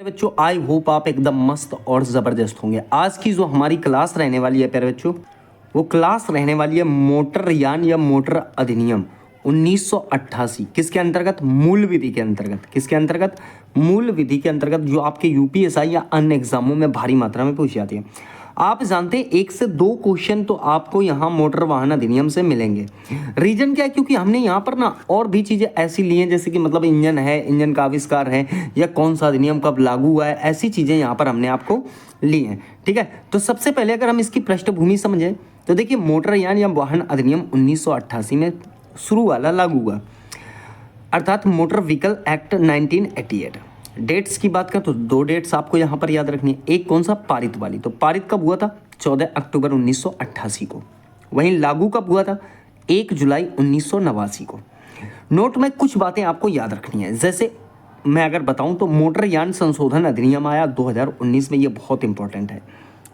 बच्चों I hope आप एकदम मस्त और ज़बरदस्त होंगे। आज की जो हमारी क्लास रहने वाली है प्यारे बच्चों, वो क्लास रहने वाली है मोटरयान या मोटर अधिनियम 1988। किसके अंतर्गत? मूल विधि के अंतर्गत। किसके अंतर्गत? मूल विधि के अंतर्गत, जो आपके यूपीएसआई या अन्य एग्जामों में भारी मात्रा में पूछी जाती है। आप जानते हैं 1 से 2 क्वेश्चन तो आपको यहाँ मोटर वाहन अधिनियम से मिलेंगे। रीजन क्या है? क्योंकि हमने यहाँ पर ना और भी चीज़ें ऐसी ली हैं, जैसे कि मतलब इंजन है, इंजन का आविष्कार है, या कौन सा अधिनियम कब लागू हुआ है, ऐसी चीज़ें यहाँ पर हमने आपको ली हैं। ठीक है, तो सबसे पहले अगर हम इसकी पृष्ठभूमि समझें तो देखिए, मोटरयान या वाहन अधिनियम 1988 में शुरू वाला लागू हुआ, अर्थात मोटर व्हीकल एक्ट 1988। डेट्स की बात करें तो 2 डेट्स आपको यहाँ पर याद रखनी है। एक कौन सा? पारित वाली। तो पारित कब हुआ था? 14 अक्टूबर 1988 को। वहीं लागू कब हुआ था? 1 जुलाई 1989 को। नोट में कुछ बातें आपको याद रखनी है। जैसे मैं अगर बताऊं तो मोटरयान संशोधन अधिनियम आया 2019 में। ये बहुत इंपॉर्टेंट है।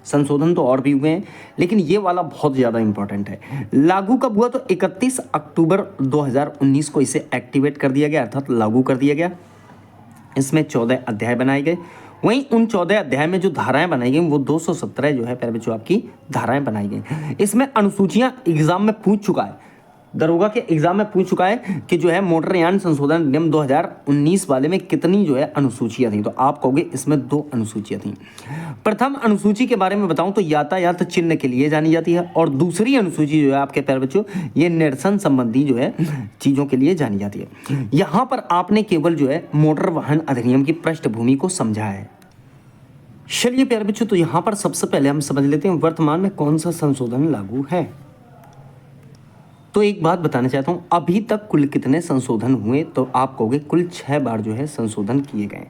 संशोधन तो और भी हुए हैं, लेकिन ये वाला बहुत ज़्यादा इंपॉर्टेंट है। लागू कब हुआ? तो 31 अक्टूबर 2019 को इसे एक्टिवेट कर दिया गया, अर्थात लागू कर दिया गया। इसमें 14 अध्याय बनाए गए। वहीं उन 14 अध्याय में जो धाराएं बनाई गई वो 217 जो है प्यारे बच्चों आपकी धाराएं बनाई गई। इसमें अनुसूचियां एग्जाम में पूछ चुका है, दरोगा के एग्जाम में पूछ चुका है कि जो है मोटरयान संशोधन अधिनियम 2019 वाले में कितनी जो है अनुसूचियां थी। तो आप कहोगे इसमें 2 अनुसूचियां थी। प्रथम अनुसूची के बारे में बताऊं तो यातायात चिन्ह के लिए जानी जाती है, और दूसरी अनुसूची जो है आपके प्यारे बच्चों ये निरसन संबंधी जो है चीजों के लिए जानी जाती है। यहां पर आपने केवल जो है मोटर वाहन अधिनियम की पृष्ठभूमि को समझा है। चलिए प्यारे बच्चों, तो यहां पर सबसे पहले हम समझ लेते हैं वर्तमान में कौन सा संशोधन लागू है। तो एक बात बताना चाहता हूं, अभी तक कुल कितने संशोधन हुए? तो आप कहोगे कुल 6 बार जो है संशोधन किए गए।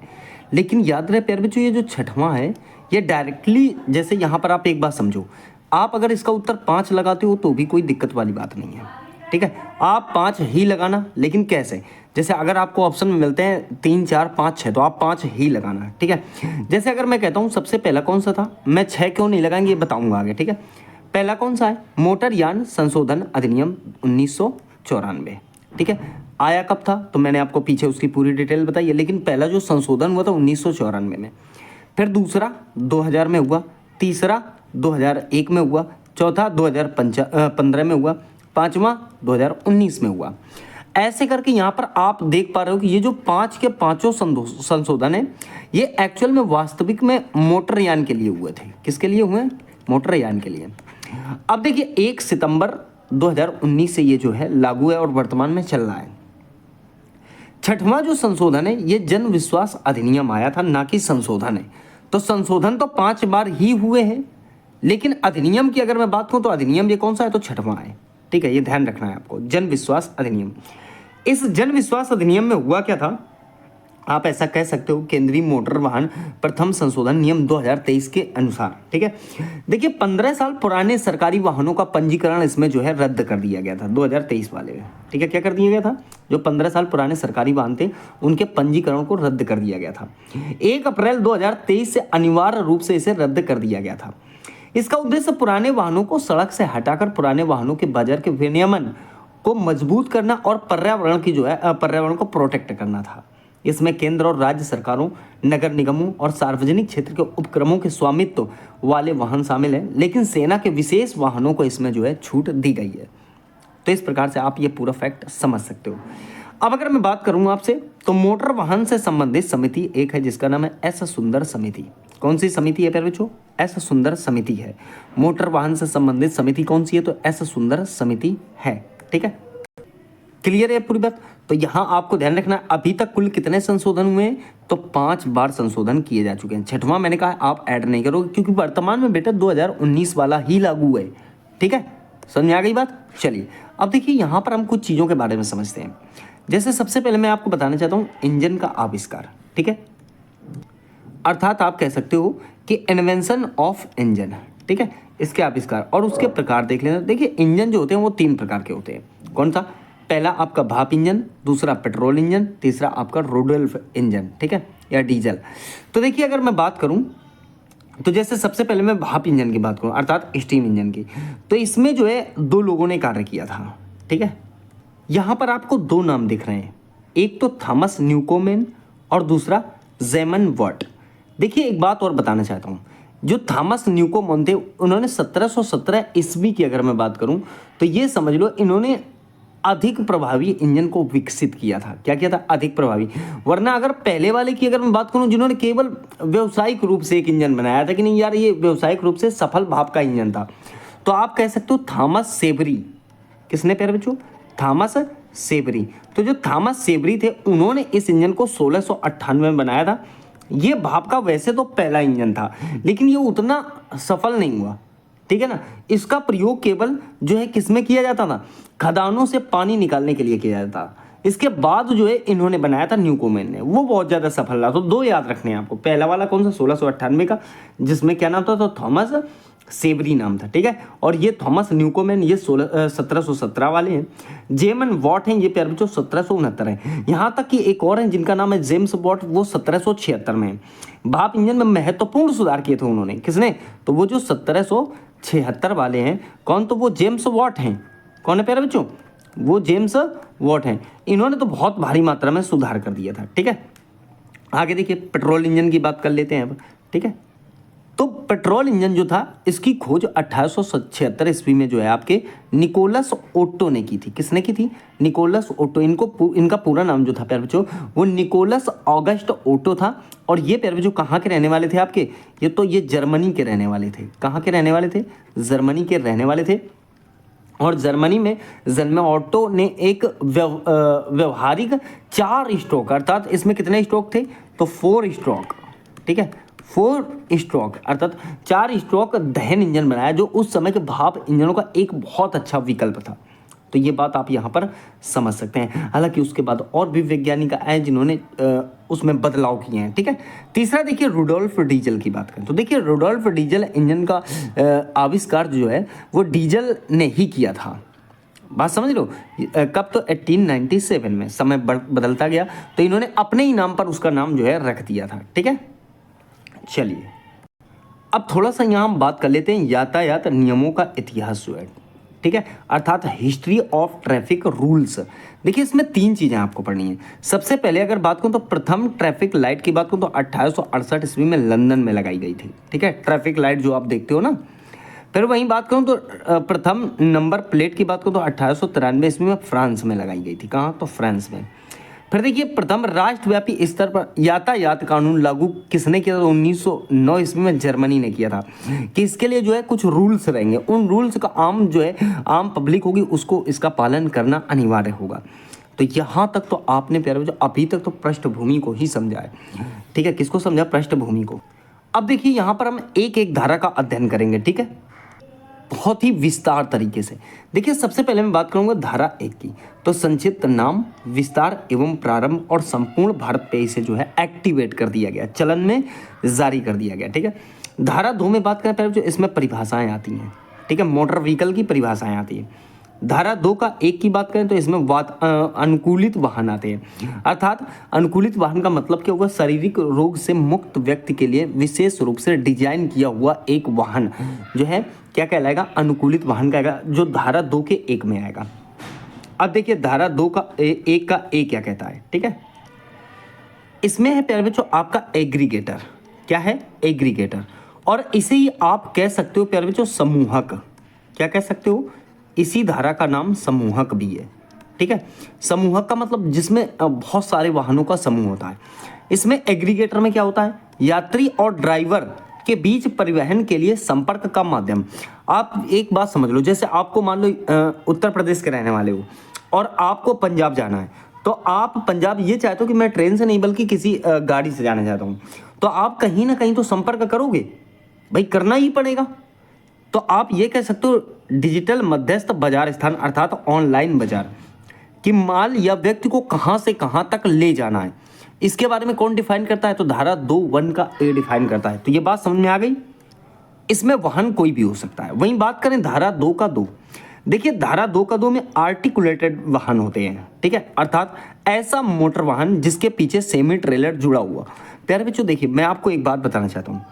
लेकिन याद रहे प्यारे बच्चों, ये जो 6वां है ये डायरेक्टली, जैसे यहाँ पर आप एक बात समझो, आप अगर इसका उत्तर 5 लगाते हो तो भी कोई दिक्कत वाली बात नहीं है। ठीक है, आप 5 ही लगाना, लेकिन कैसे? जैसे अगर आपको ऑप्शन में मिलते हैं 3, 4, 5, 6, तो आप 5 ही लगाना। ठीक है, जैसे अगर मैं कहता हूँ सबसे पहला कौन सा था, मैं 6 क्यों नहीं लगाएंगे ये बताऊंगा आगे। ठीक है, पहला कौन सा है? मोटरयान संशोधन अधिनियम 1994। ठीक है, आया कब था? तो मैंने आपको पीछे उसकी पूरी डिटेल बताई है, लेकिन पहला जो संशोधन हुआ था 1994 में। फिर दूसरा 2000 में हुआ, तीसरा 2001 में हुआ, चौथा 2015 में हुआ, पांचवा 2019 में हुआ। ऐसे करके यहाँ पर आप देख पा रहे हो कि ये जो 5 के पांचों संशोधन है ये एक्चुअल में वास्तविक में मोटरयान के लिए हुए थे। किसके लिए हुए? मोटरयान के लिए। अब देखिए 1 सितंबर 2019 से ये जो है लागू है और वर्तमान में चल रहा है। 6वां जो संशोधन है ये जन विश्वास अधिनियम आया था, ना कि संशोधन है। तो संशोधन तो 5 बार ही हुए हैं, लेकिन अधिनियम की अगर मैं बात करूं तो अधिनियम ये कौन सा है? तो 6वां है। ठीक है, ये ध्यान रखना है आपको, जन विश्वास अधिनियम। इस जन विश्वास अधिनियम में हुआ क्या था? आप ऐसा कह सकते हो, केंद्रीय मोटर वाहन प्रथम संशोधन नियम 2023 के अनुसार। ठीक है, देखिए 15 साल पुराने सरकारी वाहनों का पंजीकरण इसमें जो है रद्द कर दिया गया था 2023 वाले में। ठीक है, क्या कर दिया गया था? जो 15 साल पुराने सरकारी वाहन थे उनके पंजीकरण को रद्द कर दिया गया था। 1 अप्रैल 2023 से अनिवार्य रूप से इसे रद्द कर दिया गया था। इसका उद्देश्य पुराने वाहनों को सड़क से हटाकर पुराने वाहनों के बाजार के विनियमन को मजबूत करना और पर्यावरण की जो है पर्यावरण को प्रोटेक्ट करना था। इसमें केंद्र और राज्य सरकारों, नगर निगमों और सार्वजनिक क्षेत्र के उपक्रमों के स्वामित्व वाले वाहन शामिल हैं, लेकिन सेना के विशेष वाहनों को इसमें जो है छूट दी गई है। तो इस प्रकार से आप ये पूरा फैक्ट समझ सकते हो। अब अगर मैं बात करूं आपसे, तो मोटर वाहन से संबंधित समिति एक है जिसका नाम है एस सुंदर समिति। कौन सी समिति है प्यारे बच्चों? एस सुंदर समिति है। मोटर वाहन से संबंधित समिति कौन सी है? तो एस सुंदर समिति है। ठीक है, क्लियर है पूरी बात? तो यहां आपको ध्यान रखना है, अभी तक कुल कितने संशोधन हुए हैं? तो 5 बार संशोधन किए जा चुके हैं। 6वां मैंने कहा आप ऐड नहीं करोगे, क्योंकि वर्तमान में बेटा 2019 वाला ही लागू है। ठीक है, समझ में आ गई बात? चलिए अब देखिए यहां पर हम कुछ चीजों के बारे में समझते हैं। जैसे सबसे पहले मैं आपको बताना चाहता हूं इंजन का आविष्कार। ठीक है, अर्थात आप कह सकते हो कि इन्वेंशन ऑफ इंजन। ठीक है, इसके आविष्कार और उसके प्रकार देख लेना। देखिए इंजन जो होते हैं वो 3 प्रकार के होते हैं। कौन सा? पहला आपका भाप इंजन, दूसरा पेट्रोल इंजन, तीसरा आपका रोडोल्फ इंजन। ठीक है, या डीजल। तो देखिए अगर मैं बात करूं तो जैसे सबसे पहले मैं भाप इंजन की बात करूं, अर्थात स्टीम इंजन की, तो इसमें जो है 2 लोगों ने कार्य किया था। ठीक है, यहां पर आपको 2 नाम दिख रहे हैं, एक तो थॉमस न्यूकोमेन और दूसरा जेमन वर्ट। देखिए एक बात और बताना चाहता हूँ, जो थॉमस न्यूकोमन थे उन्होंने 1717 ईस्वी की अगर मैं बात करूँ तो ये समझ लो इन्होंने अधिक प्रभावी इंजन को विकसित किया था। क्या किया था? अधिक प्रभावी। वरना अगर पहले वाले की अगर मैं बात करूं जिन्होंने केवल व्यवसायिक रूप से एक इंजन बनाया था कि नहीं यार ये व्यवसायिक रूप से सफल भाप का इंजन था, तो आप कह सकते हो थॉमस सेवरी। किसने प्यारे बच्चों? थॉमस सेवरी। तो जो थॉमस सेवरी थे उन्होंने इस इंजन को 1698 में बनाया था। ये भाप का वैसे तो पहला इंजन था लेकिन ये उतना सफल नहीं हुआ, ठीक है ना। इसका प्रयोग केवल जो है किसमें किया जाता था? खदानों से पानी निकालने के लिए किया जाता था। इसके बाद जो है इन्होंने बनाया था न्यूकोमेन ने, वो बहुत ज़्यादा सफल रहा। तो दो याद रखने हैं आपको, पहला वाला कौन सा 1698 का जिसमें क्या नाम था? तो थॉमस सेवरी नाम था, ठीक है। और ये थॉमस न्यूकोमेन ये 1717 वाले हैं। जेमन वॉट हैं ये प्यारे बच्चों 1769 है। यहाँ तक कि एक और हैं जिनका नाम है जेम्स वॉट, वो 1776 में है। भाप इंजन में महत्वपूर्ण सुधार किए थे उन्होंने। किसने? तो वो जो 1776 वाले हैं, कौन? तो वो जेम्स वॉट हैं। कौन है प्यारे बच्चों? वो जेम्स वॉट हैं। इन्होंने तो बहुत भारी मात्रा में सुधार कर दिया था, ठीक है। आगे देखिए पेट्रोल इंजन की बात कर लेते हैं अब, ठीक है। तो पेट्रोल इंजन जो था इसकी खोज 1876 ईस्वी में जो है आपके निकोलस ओट्टो ने की थी। किसने की थी? Nicolaus Otto. इनका पूरा नाम जो था प्यारे बच्चों वो निकोलस ऑगस्ट ओट्टो था। और ये प्यारे बच्चों कहाँ के रहने वाले थे आपके? ये जर्मनी के रहने वाले थे। कहाँ के रहने वाले थे? जर्मनी के रहने वाले थे। और जर्मनी में जन्मे ऑट्टो ने एक व्यवहारिक 4 स्ट्रोक, अर्थात इसमें कितने स्ट्रोक थे? तो 4 स्ट्रोक, ठीक है। 4 स्ट्रोक अर्थात 4 स्ट्रोक दहन इंजन बनाया जो उस समय के भाप इंजनों का एक बहुत अच्छा विकल्प था। तो ये बात आप यहाँ पर समझ सकते हैं। हालांकि उसके बाद और भी वैज्ञानिक आए जिन्होंने उसमें बदलाव किए हैं, ठीक है। तीसरा देखिए रुडोल्फ डीजल की बात करें तो देखिए रुडोल्फ डीजल इंजन का आविष्कार जो है वो डीजल ने ही किया था। बात समझ लो कब? तो 1897 में। समय बदलता गया तो इन्होंने अपने ही नाम पर उसका नाम जो है रख दिया था, ठीक है। चलिए अब थोड़ा सा यहाँ हम बात कर लेते हैं यातायात नियमों का इतिहास जो है, ठीक है, अर्थात हिस्ट्री ऑफ ट्रैफिक रूल्स। देखिए इसमें 3 चीज़ें आपको पढ़नी है। सबसे पहले अगर बात करूँ तो प्रथम ट्रैफिक लाइट की बात करूँ तो 1868 ईस्वी में लंदन में लगाई गई थी, ठीक है। ट्रैफिक लाइट जो आप देखते हो ना। फिर वहीं बात करूँ तो प्रथम नंबर प्लेट की बात करूँ तो 1893 ईस्वी में फ्रांस में लगाई गई थी। कहाँ? तो फ्रांस में। फिर देखिए प्रथम राष्ट्रव्यापी स्तर पर यातायात कानून लागू किसने किया था? 1909 ईस्वी में जर्मनी ने किया था कि इसके लिए जो है कुछ रूल्स रहेंगे। उन रूल्स का आम पब्लिक होगी उसको इसका पालन करना अनिवार्य होगा। तो यहाँ तक तो आपने प्यारे बच्चों अभी तक तो पृष्ठभूमि को ही समझा है, ठीक है। किसको समझा? पृष्ठभूमि को। अब देखिए यहाँ पर हम एक एक धारा का अध्ययन करेंगे, ठीक है, बहुत ही विस्तार तरीके से। देखिए सबसे पहले मैं बात करूंगा धारा 1 की। तो संक्षिप्त नाम, विस्तार एवं प्रारंभ और संपूर्ण भारत पे इसे जो है एक्टिवेट कर दिया गया, चलन में जारी कर दिया गया, ठीक है। धारा 2 में बात करें पहले जो इसमें परिभाषाएं आती हैं, ठीक है, मोटर व्हीकल की परिभाषाएं आती हैं। धारा 2 का 1 की बात करें तो इसमें अनुकूलित वाहन आते हैं। अर्थात अनुकूलित वाहन का मतलब क्या होगा? शारीरिक रोग से मुक्त व्यक्ति के लिए विशेष रूप से डिजाइन किया हुआ एक वाहन जो है क्या कहलाएगा? अनुकूलित वाहन कहलाएगा, जो धारा 2 के 1 में आएगा। अब देखिए धारा 2 का 1 का ए क्या कहता है, ठीक है। इसमें है प्यारे बच्चों आपका एग्रीगेटर। क्या है? एग्रीगेटर। और इसे ही आप कह सकते हो प्यारे बच्चों समूहक। क्या कह सकते हो? इसी धारा का नाम समूहक भी है, ठीक है। समूहक का मतलब जिसमें बहुत सारे वाहनों का समूह होता है। इसमें एग्रीगेटर में क्या होता है? यात्री और ड्राइवर के बीच परिवहन के लिए संपर्क का माध्यम। आप एक बात समझ लो, जैसे आपको मान लो उत्तर प्रदेश के रहने वाले हो और आपको पंजाब जाना है, तो आप पंजाब ये चाहते हो कि मैं ट्रेन से नहीं बल्कि किसी गाड़ी से जाना चाहता हूँ, तो आप कहीं ना कहीं तो संपर्क करोगे भाई, करना ही पड़ेगा। तो आप ये कह सकते हो डिजिटल मध्यस्थ बाजार स्थान अर्थात ऑनलाइन बाजार कि माल या व्यक्ति को कहां से कहां तक ले जाना है, इसके बारे में कौन डिफाइन करता है? तो धारा 2(1) का ए डिफाइन करता है। तो ये बात समझ में आ गई। इसमें वाहन कोई भी हो सकता है। वहीं बात करें धारा 2 का 2, देखिए धारा 2 का 2 में आर्टिकुलेटेड वाहन होते हैं, ठीक है, अर्थात ऐसा मोटर वाहन जिसके पीछे सेमी ट्रेलर जुड़ा हुआ। प्यारे बच्चों देखिए मैं आपको एक बात बताना चाहता हूँ,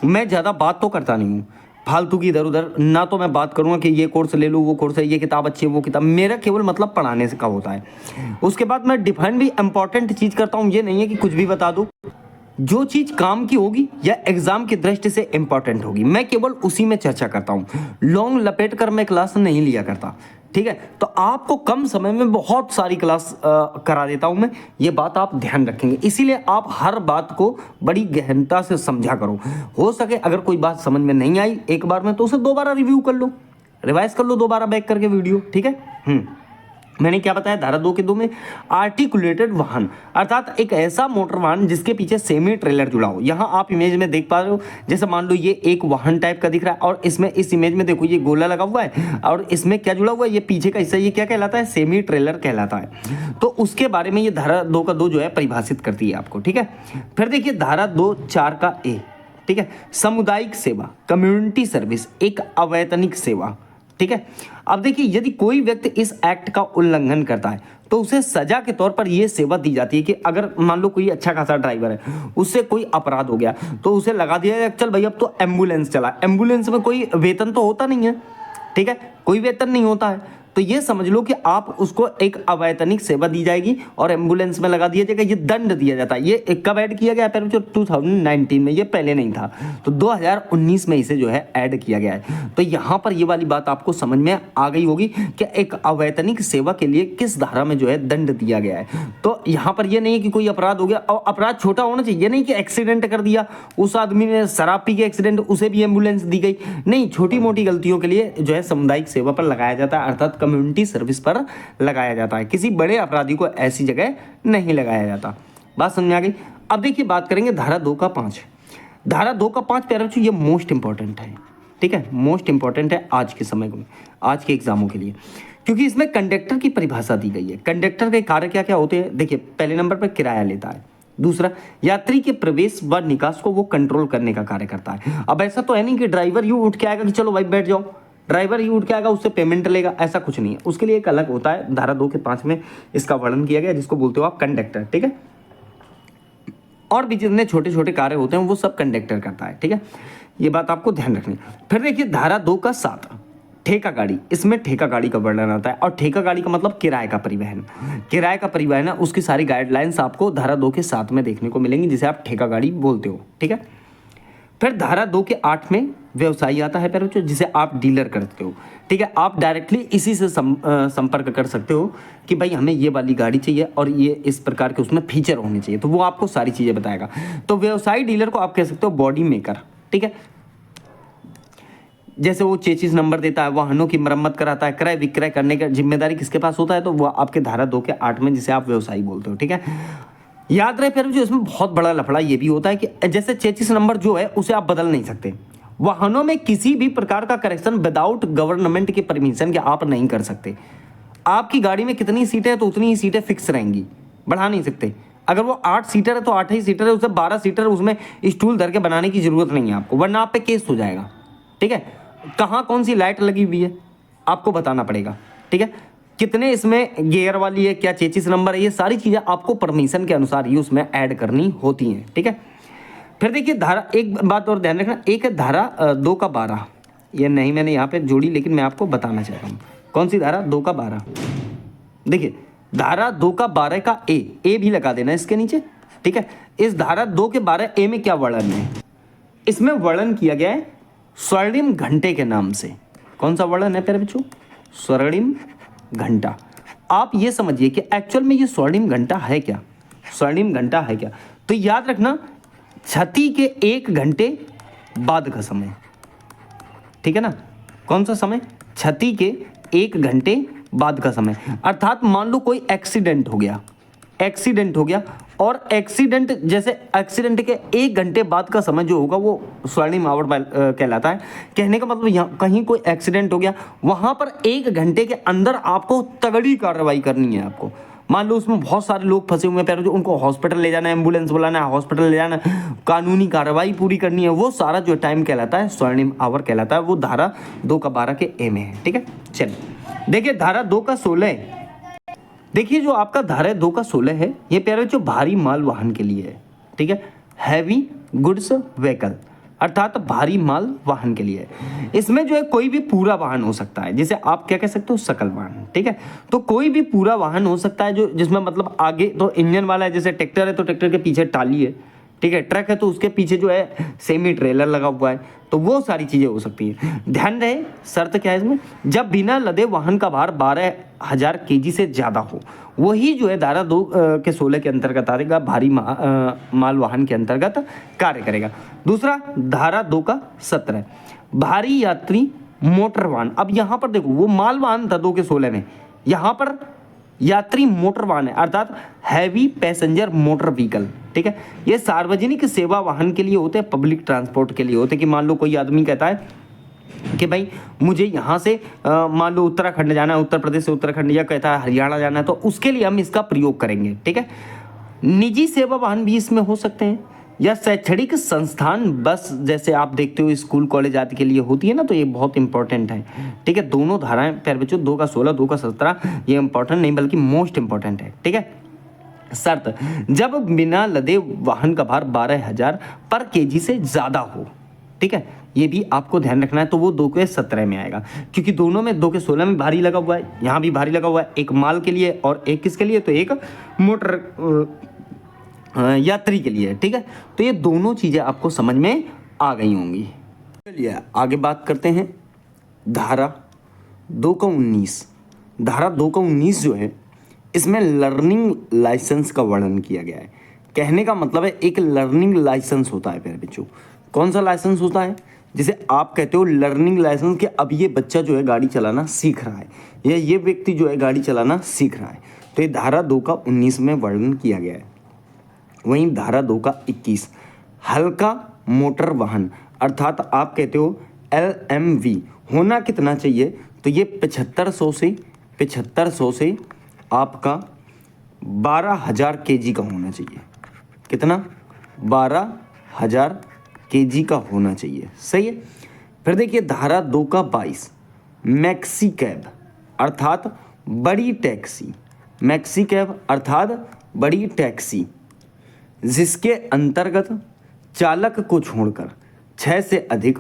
मैं ज़्यादा बात तो करता नहीं हूँ फालतू की इधर उधर ना, तो मैं बात करूंगा कि ये कोर्स ले लूँ, वो कोर्स है, ये किताब अच्छी है, वो किताब, मेरा केवल मतलब पढ़ाने से का होता है। उसके बाद मैं डिफाइन भी इंपॉर्टेंट चीज़ करता हूँ, ये नहीं है कि कुछ भी बता दूँ। जो चीज काम की होगी या एग्जाम की दृष्टि से इंपॉर्टेंट होगी, मैं केवल उसी में चर्चा करता हूं। लॉन्ग लपेट कर मैं क्लास नहीं लिया करता, ठीक है। तो आपको कम समय में बहुत सारी क्लास करा देता हूं मैं, ये बात आप ध्यान रखेंगे। इसीलिए आप हर बात को बड़ी गहनता से समझा करो। हो सके अगर कोई बात समझ में नहीं आई एक बार में तो उसे दोबारा रिव्यू कर लो, रिवाइज कर लो दोबारा बैक करके वीडियो, ठीक है। मैंने क्या बताया, धारा 2 के 2 में आर्टिकुलेटेड वाहन अर्थात एक ऐसा मोटर वाहन जिसके पीछे सेमी ट्रेलर जुड़ा हो। यहाँ आप इमेज में देख पा रहे हो, जैसे मान लो ये एक वाहन टाइप का दिख रहा है और इसमें इस इमेज में देखो ये गोला लगा हुआ है और इसमें क्या जुड़ा हुआ है, ये पीछे का हिस्सा, ये क्या कहलाता है, सेमी ट्रेलर कहलाता है। तो उसके बारे में ये धारा 2 का 2 जो है परिभाषित करती है आपको, ठीक है। फिर देखिए धारा 2(4) का ए, ठीक है, सामुदायिक सेवा, कम्युनिटी सर्विस, एक अवैतनिक सेवा, ठीक है। अब देखिए यदि कोई व्यक्ति इस एक्ट का उल्लंघन करता है तो उसे सजा के तौर पर यह सेवा दी जाती है कि अगर मान लो कोई अच्छा खासा ड्राइवर है, उससे कोई अपराध हो गया तो उसे लगा दिया जाए चल भाई अब तो एम्बुलेंस चला। एम्बुलेंस में कोई वेतन तो होता नहीं है, ठीक है, कोई वेतन नहीं होता है, तो ये समझ लो कि आप उसको एक अवैतनिक सेवा दी जाएगी और एम्बुलेंस में लगा दिया जाएगा, ये दंड दिया जाता है। ये कब ऐड किया गया है, 2019 में, ये पहले नहीं था, तो 2019 में इसे जो है ऐड किया गया है। तो यहाँ पर ये वाली बात आपको समझ में आ गई होगी कि एक अवैतनिक सेवा के लिए किस धारा में जो है दंड दिया गया है। तो यहाँ पर ये नहीं है कि कोई अपराध हो गया, और अपराध छोटा होना चाहिए, नहीं कि एक्सीडेंट कर दिया उस आदमी ने, शराब पी के एक्सीडेंट, उसे भी एम्बुलेंस दी गई, नहीं, छोटी मोटी गलतियों के लिए जो है सामुदायिक सेवा पर लगाया जाता है अर्थात कम्युनिटी सर्विस पर लगाया जाता है। किसी बड़े अपराधी को ऐसी जगह नहीं लगाया जाता। बात समझ में आ गई। अब देखिए बात करेंगे धारा 2 का 5। धारा 2 का 5 प्यारे बच्चों ये मोस्ट इंपॉर्टेंट है, ठीक है, मोस्ट इंपॉर्टेंट है आज के समय में, आज के एग्जामों के लिए, क्योंकि इसमें कंडक्टर की परिभाषा दी गई है। कंडक्टर के कार्य क्या क्या होते हैं, देखिए पहले नंबर पर किराया लेता है, दूसरा यात्री के प्रवेश व निकास को वो कंट्रोल करने का कार्य करता है। अब ऐसा तो है नहीं कि ड्राइवर यूं उठ के आएगा कि चलो भाई बैठ जाओ, ड्राइवर ही उठ के आएगा उससे पेमेंट लेगा, ऐसा कुछ नहीं है, उसके लिए एक अलग होता है। धारा 2 के 5 में इसका वर्णन किया गया, जिसको बोलते हो आप कंडक्टर, ठीक है। और भी जितने छोटे छोटे कार्य होते हैं वो सब कंडक्टर करता है, ठीक है, ये बात आपको ध्यान रखनी। फिर देखिए धारा 2 का 7 ठेका गाड़ी, इसमें ठेका गाड़ी का वर्णन आता है, और ठेका गाड़ी का मतलब किराए का परिवहन। किराए का परिवहन है, उसकी सारी गाइडलाइंस आपको धारा 2 के 7 में देखने को मिलेंगी, जिसे आप ठेका गाड़ी बोलते हो, ठीक है। फिर धारा 2 के 8 में व्यवसायी आता है प्यारे बच्चों, जिसे आप डीलर करते हो, ठीक है। आप डायरेक्टली इसी से संपर्क कर सकते हो कि भाई हमें ये वाली गाड़ी चाहिए और ये इस प्रकार के उसमें फीचर होने चाहिए, तो वो आपको सारी चीज़ें बताएगा। तो व्यवसायी डीलर को आप कह सकते हो बॉडी मेकर, ठीक है। जैसे वो चेचिस नंबर देता है, वाहनों की मरम्मत कराता है, क्रय विक्रय करने की जिम्मेदारी किसके पास होता है, तो वो आपके धारा 2 के 8 में, जिसे आप व्यवसायी बोलते हो, ठीक है। याद रहे फिर जो इसमें बहुत बड़ा लफड़ा ये भी होता है कि जैसे चेचिस नंबर जो है उसे आप बदल नहीं सकते। वाहनों में किसी भी प्रकार का करेक्शन विदाउट गवर्नमेंट के परमिशन के आप नहीं कर सकते। आपकी गाड़ी में कितनी सीटें हैं तो उतनी ही सीटें फिक्स रहेंगी, बढ़ा नहीं सकते। अगर वो 8 सीटर है तो 8 ही सीटर है, उसे 12 सीटर उसमें स्टूल धर के बनाने की जरूरत नहीं है आपको, वरना आप पे केस हो जाएगा, ठीक है। कहाँ कौन सी लाइट लगी हुई है आपको बताना पड़ेगा, ठीक है। कितने इसमें गियर वाली है, क्या चेचिस नंबर है, ये सारी चीज़ें आपको परमिशन के अनुसार ही उसमें ऐड करनी होती हैं, ठीक है। फिर देखिए धारा, एक बात और ध्यान रखना, एक है धारा 2 का 12, ये नहीं मैंने यहाँ पे जोड़ी, लेकिन मैं आपको बताना चाह रहा हूँ कौन सी धारा, 2 का 12। देखिए धारा 2 का 12 का ए भी लगा देना इसके नीचे, ठीक है। इस धारा 2 के 12 ए में क्या वर्णन है, इसमें वर्णन किया गया है स्वर्णिम घंटे के नाम से। कौन सा वर्णन है प्यारे बच्चों, स्वर्णिम घंटा। आप ये समझिए कि एक्चुअल में ये स्वर्णिम घंटा है क्या, स्वर्णिम घंटा है क्या, तो याद रखना क्षति के 1 घंटे बाद का समय, ठीक है ना। कौन सा समय, क्षति के 1 घंटे बाद का समय, अर्थात मान लो कोई एक्सीडेंट हो गया और एक्सीडेंट, जैसे एक्सीडेंट के 1 घंटे बाद का समय जो होगा वो स्वर्णिम आवर कहलाता है। कहने का मतलब यहाँ कहीं कोई एक्सीडेंट हो गया, वहाँ पर 1 घंटे के अंदर आपको तगड़ी कार्रवाई करनी है। आपको मान लो उसमें बहुत सारे लोग फंसे हुए हैं, जो उनको हॉस्पिटल ले जाना है, एम्बुलेंस बुलाना है, हॉस्पिटल ले जाना है, कानूनी कार्रवाई पूरी करनी है, वो सारा जो टाइम कहलाता है स्वर्णिम आवर कहलाता है। वो धारा 2 का 12 के ए में है, ठीक है। चलिए देखिए धारा 2 का 16, देखिए जो आपका धारा 2 का 16 है, ये प्यारे जो भारी माल वाहन के लिए है, ठीक है, हैवी गुड्स व्हीकल, अर्थात भारी माल वाहन के लिए है। इसमें जो है कोई भी पूरा वाहन हो सकता है, जिसे आप क्या कह सकते हो, सकल वाहन, ठीक है। तो कोई भी पूरा वाहन हो सकता है जो जिसमें मतलब आगे तो इंजन वाला है, जैसे ट्रैक्टर है तो ट्रैक्टर के पीछे टाली है, ठीक है, ट्रक है तो उसके पीछे जो है सेमी ट्रेलर लगा हुआ है, तो वो सारी चीज़ें हो सकती हैं। ध्यान रहे शर्त क्या है इसमें, जब बिना लदे वाहन का भार 12,000 केजी से ज़्यादा हो, वही जो है धारा 2 के 16 के अंतर्गत आएगा, भारी माल वाहन के अंतर्गत कार्य करेगा। दूसरा धारा 2 का 17 भारी यात्री मोटर वाहन। अब यहाँ पर देखो वो माल वाहन था 2 के 16 में, यहाँ पर यात्री मोटर वाहन है, अर्थात हैवी पैसेंजर मोटर व्हीकल। ठीक है, ये सार्वजनिक सेवा वाहन के लिए होते हैं, पब्लिक ट्रांसपोर्ट के लिए होते हैं। कि मान लो कोई आदमी कहता है कि भाई मुझे यहाँ से मान लो उत्तराखंड जाना है, उत्तर प्रदेश से उत्तराखंड, या कहता है हरियाणा जाना है, तो उसके लिए हम इसका प्रयोग करेंगे। ठीक है, निजी सेवा वाहन भी इसमें हो सकते हैं, या शैक्षणिक संस्थान बस, जैसे आप देखते हो स्कूल कॉलेज आदि के लिए होती है ना, तो ये बहुत इंपॉर्टेंट है। ठीक है, दोनों धाराएं प्यारे बच्चों 2 का 16 2 का 17 ये इंपॉर्टेंट नहीं बल्कि मोस्ट इंपॉर्टेंट है। ठीक है, शर्त जब बिना लदे वाहन का भार 12,000 पर केजी से ज़्यादा हो। ठीक है, ये भी आपको ध्यान रखना है, तो वो 2 के 17 में आएगा, क्योंकि दोनों में 2 के 16 में भारी लगा हुआ है, यहाँ भी भारी लगा हुआ है, एक माल के लिए और एक किसके लिए, तो एक मोटर यात्री के लिए। ठीक है, तो ये दोनों चीज़ें आपको समझ में आ गई होंगी। चलिए आगे बात करते हैं धारा 2 का 19। धारा 2 का 19 जो है इसमें लर्निंग लाइसेंस का वर्णन किया गया है। कहने का मतलब है एक लर्निंग लाइसेंस होता है प्यारे बच्चों। कौन सा लाइसेंस होता है, जिसे आप कहते हो लर्निंग लाइसेंस, कि अब ये बच्चा जो है गाड़ी चलाना सीख रहा है, या ये व्यक्ति जो है गाड़ी चलाना सीख रहा है, तो ये धारा 2 का 19 में वर्णन किया गया है। वहीं धारा 2 का 21 हल्का मोटर वाहन, अर्थात आप कहते हो LMV होना कितना चाहिए, तो ये 7500 से आपका 12,000 केजी का होना चाहिए। कितना, 12,000 केजी का होना चाहिए। सही है। फिर देखिए धारा 2 का 22 मैक्सी कैब, अर्थात बड़ी टैक्सी। मैक्सी कैब अर्थात बड़ी टैक्सी, जिसके अंतर्गत चालक को छोड़कर 6 से अधिक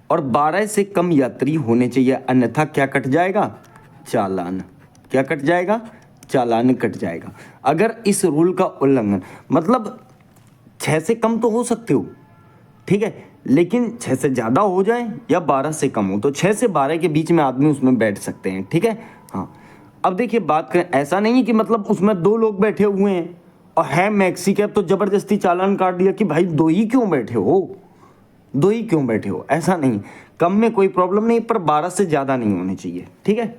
और 12 से कम यात्री होने चाहिए, अन्यथा क्या कट जाएगा, चालान। क्या कट जाएगा, चालान कट जाएगा। अगर इस रूल का उल्लंघन, मतलब 6 से कम तो हो सकते हो, ठीक है, लेकिन 6 से ज़्यादा हो जाए या 12 से कम हो, तो 6 से 12 के बीच में आदमी उसमें बैठ सकते हैं। ठीक है, हाँ। अब देखिए बात करें, ऐसा नहीं है कि मतलब उसमें 2 लोग बैठे हुए हैं और है मैक्सी कैब, तो ज़बरदस्ती चालान काट दिया कि भाई 2 ही क्यों बैठे हो, 2 ही क्यों बैठे हो, ऐसा नहीं। कम में कोई प्रॉब्लम नहीं, पर 12 से ज़्यादा नहीं होने चाहिए। ठीक है।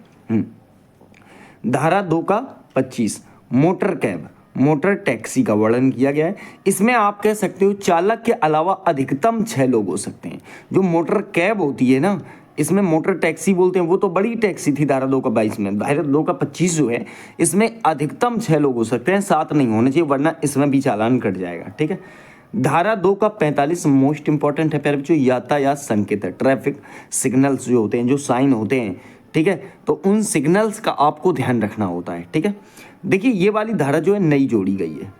धारा 2 का 25 मोटर कैब, मोटर टैक्सी का वर्णन किया गया है। इसमें आप कह सकते हो चालक के अलावा अधिकतम 6 लोग हो सकते हैं। जो मोटर कैब होती है ना, इसमें मोटर टैक्सी बोलते हैं, वो तो बड़ी टैक्सी थी धारा 2 का 22 में। धारा 2 का 25 जो है इसमें अधिकतम 6 लोग हो सकते हैं, 7 नहीं होने चाहिए, वरना इसमें भी चालान कट जाएगा। ठीक है। धारा 2 का 45 मोस्ट इंपॉर्टेंट है प्यारे बच्चों, यातायात संकेत है, ट्रैफिक सिग्नल्स जो होते हैं, जो साइन होते हैं, ठीक है, तो उन सिग्नल्स का आपको ध्यान रखना होता है। ठीक है, देखिए ये वाली धारा जो है नई जोड़ी गई है।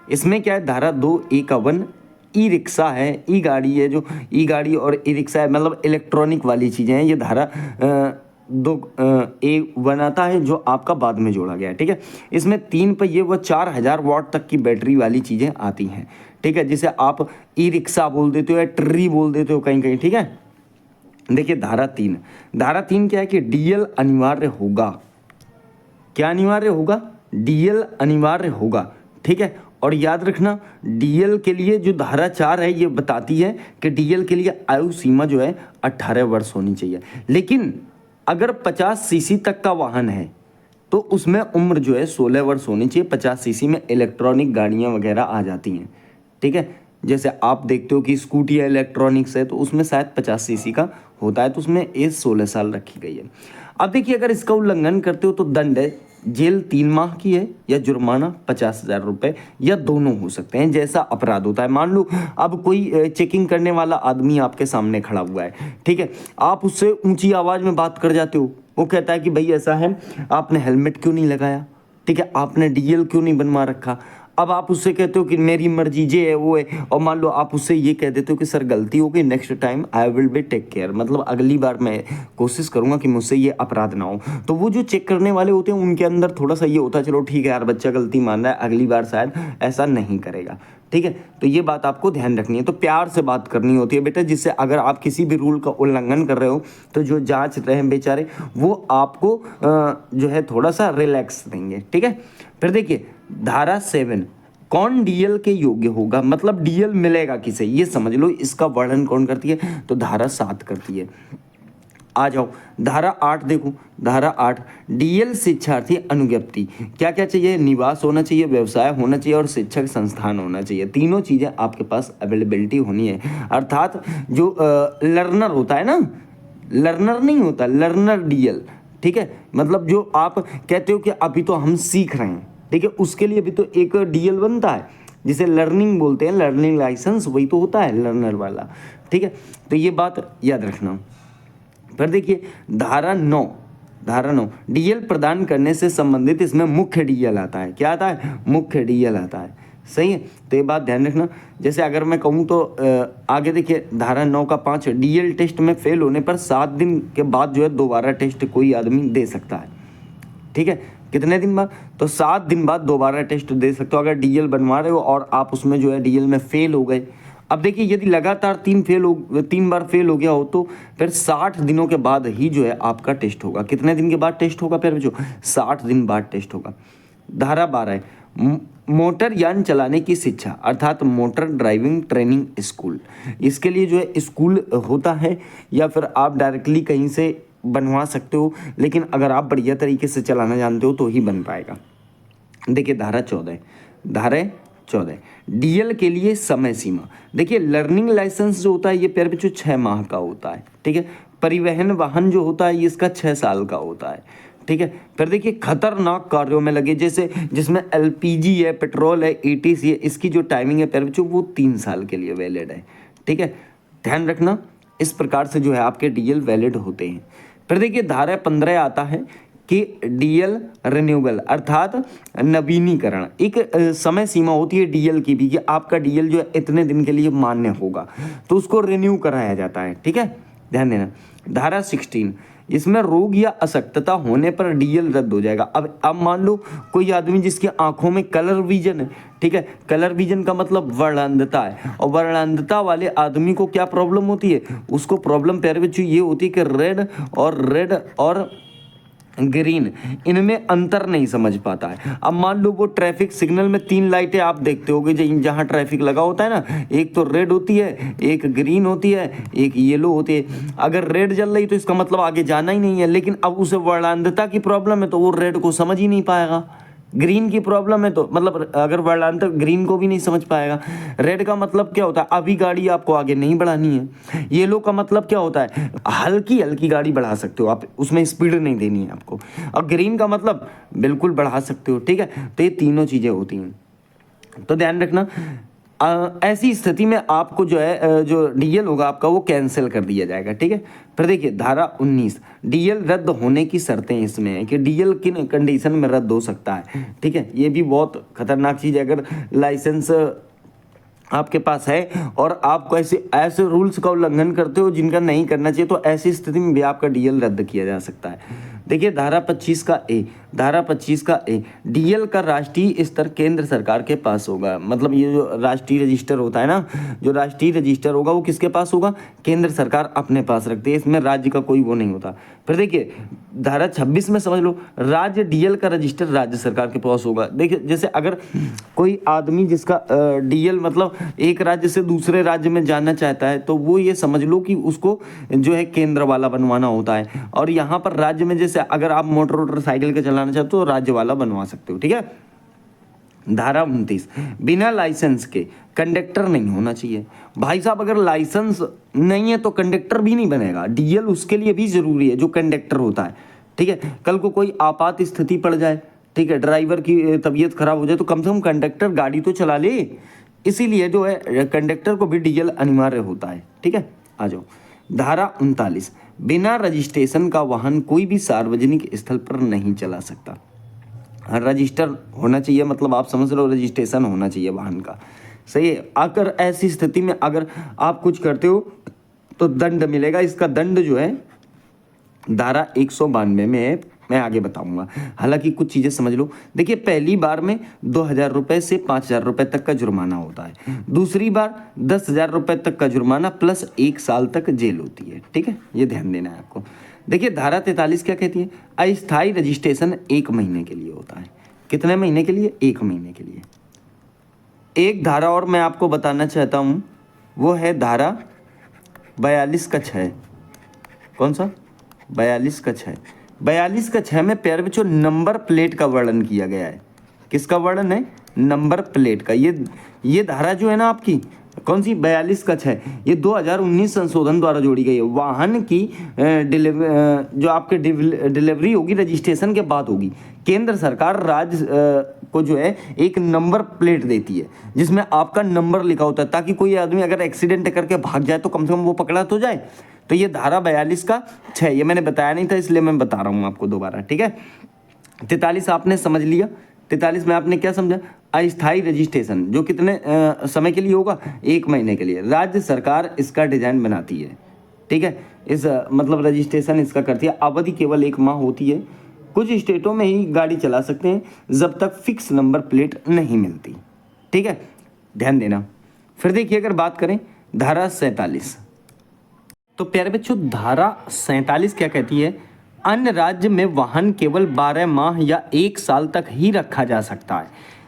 इसमें क्या है, धारा 2A ई रिक्शा है, ई गाड़ी है, जो ई गाड़ी और ई रिक्शा है, मतलब इलेक्ट्रॉनिक वाली चीज़ें हैं। ये धारा 2A आता है, जो आपका बाद में जोड़ा गया है। ठीक है, इसमें 3 पहिए व 4000 वाट तक की बैटरी वाली चीज़ें आती हैं। ठीक है, जिसे आप ई रिक्शा बोल देते हो या ट्री बोल देते हो कहीं कहीं। ठीक है, देखिए धारा 3 क्या है कि डीएल अनिवार्य होगा। क्या अनिवार्य होगा, डीएल अनिवार्य होगा। ठीक है, और याद रखना डीएल के लिए जो धारा 4 है ये बताती है कि डीएल के लिए आयु सीमा जो है 18 वर्ष होनी चाहिए। लेकिन अगर 50 सीसी तक का वाहन है तो उसमें उम्र जो है 16 वर्ष होनी चाहिए। 50 सीसी में इलेक्ट्रॉनिक गाड़ियाँ वगैरह आ जाती हैं। ठीक है, जैसे आप देखते हो कि स्कूटी या इलेक्ट्रॉनिक्स है तो उसमें शायद 50 सीसी का होता है, तो उसमें एज 16 साल रखी गई है। अब देखिए अगर इसका उल्लंघन करते हो तो दंड है, जेल 3 माह की है या जुर्माना 50,000 रुपये, या दोनों हो सकते हैं, जैसा अपराध होता है। मान लो अब कोई चेकिंग करने वाला आदमी आपके सामने खड़ा हुआ है, ठीक है, आप उससे ऊंची आवाज़ में बात कर जाते हो, वो कहता है कि भाई ऐसा है, आपने हेलमेट क्यों नहीं लगाया, ठीक है, आपने डीएल क्यों नहीं बनवा रखा, अब आप उससे कहते हो कि मेरी मर्जी ये है वो है, और मान लो आप उससे ये कह देते हो कि सर गलती हो गई, next time I will be take care, मतलब अगली बार मैं कोशिश करूंगा कि मुझसे ये अपराध ना हो। तो वो जो चेक करने वाले होते हैं उनके अंदर थोड़ा सा ये होता है, चलो ठीक है यार बच्चा गलती मान रहा है, अगली बार शायद ऐसा नहीं करेगा। ठीक है, तो ये बात आपको ध्यान रखनी है। तो प्यार से बात करनी होती है बेटा, जिससे अगर आप किसी भी रूल का उल्लंघन कर रहे हो तो जो जांच रहे हैं बेचारे वो आपको जो है थोड़ा सा रिलैक्स देंगे। ठीक है, फिर देखिए धारा 7, कौन डीएल के योग्य होगा, मतलब डीएल मिलेगा किसे, ये समझ लो, इसका वर्णन कौन करती है, तो धारा 7 करती है। आ जाओ धारा 8 देखो, धारा 8 डीएल शिक्षार्थी अनुज्ञप्ति, क्या क्या चाहिए, निवास होना चाहिए, व्यवसाय होना चाहिए और शिक्षक संस्थान होना चाहिए। तीनों चीज़ें आपके पास अवेलेबिलिटी होनी है। अर्थात जो लर्नर होता है ना, लर्नर नहीं होता, लर्नर डीएल। ठीक है, मतलब जो आप कहते हो कि अभी तो हम सीख रहे हैं, ठीक है, उसके लिए भी तो एक डीएल बनता है जिसे लर्निंग बोलते हैं, लर्निंग लाइसेंस, वही तो होता है लर्नर वाला। ठीक है, तो ये बात याद रखना। फिर देखिए धारा 9, धारा 9 डीएल प्रदान करने से संबंधित इसमें मुख्य डीएल आता है। क्या आता है, मुख्य डीएल आता है। सही है, तो ये बात ध्यान रखना। जैसे अगर मैं कहूँ तो आगे देखिए धारा 9 का 5 डीएल टेस्ट में फेल होने पर 7 दिन के बाद जो है दोबारा टेस्ट कोई आदमी दे सकता है। ठीक है, कितने दिन बाद, तो 7 दिन बाद दोबारा टेस्ट दे सकते हो अगर डीएल बनवा रहे हो और आप उसमें जो है डीएल में फेल हो गए। अब देखिए यदि लगातार 3 बार फेल हो गया हो तो फिर 60 दिनों के बाद ही जो है आपका टेस्ट होगा। कितने दिन के बाद टेस्ट होगा फिर जो 60 दिन बाद टेस्ट होगा। धारा 12 है मोटर यान चलाने की शिक्षा, अर्थात मोटर ड्राइविंग ट्रेनिंग स्कूल। इसके लिए जो है स्कूल होता है या फिर आप डायरेक्टली कहीं से बनवा सकते हो, लेकिन अगर आप बढ़िया तरीके से चलाना जानते हो तो ही बन पाएगा। देखिए धारा 14, धारा 14 डीएल के लिए समय सीमा। देखिए लर्निंग लाइसेंस जो होता है ये प्यारे बच्चों 6 माह का होता है। ठीक है, परिवहन वाहन जो होता है ये इसका 6 साल का होता है। ठीक है, फिर देखिए खतरनाक कार्यों में लगे जैसे जिसमें एलपीजी है, पेट्रोल है, ईटीसी है, इसकी जो टाइमिंग है प्यारे बच्चों वो 3 साल के लिए वैलिड है। ठीक है, ध्यान रखना, इस प्रकार से जो है आपके डीएल वैलिड होते हैं। फिर देखिए धारा 15 आता है कि डीएल रिन्यूएबल, अर्थात नवीनीकरण। एक समय सीमा होती है डीएल की भी कि आपका डीएल जो है इतने दिन के लिए मान्य होगा तो उसको रिन्यू कराया जाता है। ठीक है, ध्यान देना। धारा 16 इसमें रोग या अशक्तता होने पर डीएल रद्द हो जाएगा। अब मान लो कोई आदमी जिसकी आंखों में कलर विजन है, ठीक है, कलर विजन का मतलब वर्णांधता है, और वर्णांधता वाले आदमी को क्या प्रॉब्लम होती है, उसको प्रॉब्लम प्यारे बच्चों ये होती है कि रेड और ग्रीन इनमें अंतर नहीं समझ पाता है। अब मान लो वो ट्रैफिक सिग्नल में 3 लाइटें आप देखते होगे जहाँ ट्रैफिक लगा होता है ना, एक तो रेड होती है, एक ग्रीन होती है, एक येलो होती है। अगर रेड जल रही तो इसका मतलब आगे जाना ही नहीं है, लेकिन अब उसे वर्णांधता की प्रॉब्लम है तो वो रेड को समझ ही नहीं पाएगा। ग्रीन की प्रॉब्लम है तो मतलब अगर वर्णांतर ग्रीन को भी नहीं समझ पाएगा। रेड का मतलब क्या होता है, अभी गाड़ी आपको आगे नहीं बढ़ानी है। येलो का मतलब क्या होता है, हल्की हल्की गाड़ी बढ़ा सकते हो आप, उसमें स्पीड नहीं देनी है आपको। और ग्रीन का मतलब बिल्कुल बढ़ा सकते हो। ठीक है, तो ये तीनों चीज़ें होती हैं, तो ध्यान रखना। ऐसी स्थिति में आपको जो है जो डीएल होगा आपका वो कैंसिल कर दिया जाएगा। ठीक है, फिर देखिए धारा 19 डीएल रद्द होने की शर्तें इसमें है कि डीएल किन कंडीशन में रद्द हो सकता है। ठीक है, ये भी बहुत खतरनाक चीज़ है। अगर लाइसेंस आपके पास है और आप ऐसे रूल्स का उल्लंघन करते हो जिनका नहीं करना चाहिए तो ऐसी स्थिति में भी आपका डीएल रद्द किया जा सकता है। देखिए धारा 25 का ए, धारा 25 का ए डीएल का राष्ट्रीय स्तर केंद्र सरकार के पास होगा। मतलब ये जो राष्ट्रीय रजिस्टर होता है ना, जो राष्ट्रीय रजिस्टर होगा वो किसके पास होगा, केंद्र सरकार अपने पास रखती है, इसमें राज्य का कोई वो नहीं होता। फिर देखिए धारा 26 में समझ लो राज्य डीएल का रजिस्टर राज्य सरकार के पास होगा। देखिए जैसे अगर कोई आदमी जिसका डीएल मतलब एक राज्य से दूसरे राज्य में जाना चाहता है तो वो ये समझ लो कि उसको जो है केंद्र वाला बनवाना होता है, और यहाँ पर राज्य में जैसे अगर आप मोटरसाइकिल के चलाना चाहते हो तो राज्य वाला बनवा सकते हो। ठीक है, धारा 29 बिना लाइसेंस के कंडक्टर नहीं होना चाहिए। भाई साहब अगर लाइसेंस नहीं है तो कंडक्टर भी नहीं बनेगा, डीएल उसके लिए भी जरूरी है जो कंडक्टर होता है। ठीक है, कल को कोई आपात स्थिति पड़ जाए, ठीक है, ड्राइवर की तबीयत खराब हो जाए तो कम से कम कंडक्टर गाड़ी तो चला ले, इसीलिए जो है कंडक्टर को भी डीएल अनिवार्य होता है। ठीक है, आ जाओ धारा 39 बिना रजिस्ट्रेशन का वाहन कोई भी सार्वजनिक स्थल पर नहीं चला सकता। हाँ, रजिस्टर होना चाहिए, मतलब आप समझ लो रजिस्ट्रेशन होना चाहिए वाहन का। सही है। अगर ऐसी स्थिति में अगर आप कुछ करते हो तो दंड मिलेगा। इसका दंड जो है धारा 192 में है, मैं आगे बताऊंगा। हालांकि कुछ चीज़ें समझ लो। देखिए, पहली बार में 2,000 रुपये से 5,000 रुपये तक का जुर्माना होता है। दूसरी बार 10,000 रुपये तक का जुर्माना प्लस 1 साल तक जेल होती है। ठीक है, ये ध्यान देना है आपको। देखिए, धारा 43 क्या कहती है? अस्थायी रजिस्ट्रेशन 1 महीने के लिए होता है। कितने महीने के लिए? 1 महीने के लिए। एक धारा और मैं आपको बताना चाहता हूँ, वो है धारा 42(6). कौन सा? 42(6). 42(6) में प्यारे बच्चों नंबर प्लेट का वर्णन किया गया है। किसका वर्णन है? नंबर प्लेट का। ये धारा जो है ना आपकी, कौन सी? 42(6). ये 2019 संशोधन द्वारा जोड़ी गई है। वाहन की जो आपके डिलीवरी होगी रजिस्ट्रेशन के बाद होगी। केंद्र सरकार राज्य को जो है एक नंबर प्लेट देती है जिसमें आपका नंबर लिखा होता है, ताकि कोई आदमी अगर एक्सीडेंट करके भाग जाए तो कम से कम वो पकड़ा तो जाए। तो ये धारा 42(6), ये मैंने बताया नहीं था इसलिए मैं बता रहा हूँ आपको दोबारा। ठीक है, 43 आपने समझ लिया। 43 में आपने क्या समझा? अस्थायी रजिस्ट्रेशन, जो कितने समय के लिए होगा? 1 महीने के लिए। राज्य सरकार इसका डिजाइन बनाती है। ठीक है, इस मतलब रजिस्ट्रेशन इसका करती है। अवधि केवल 1 माह होती है। कुछ स्टेटों में ही गाड़ी चला सकते हैं जब तक फिक्स नंबर प्लेट नहीं मिलती। ठीक है, ध्यान देना। फिर देखिए, अगर बात करें धारा 47, तो प्यारे बच्चों धारा 47 क्या कहती है? अन्य राज्य में वाहन केवल 12 माह या 1 साल तक ही रखा जा सकता है।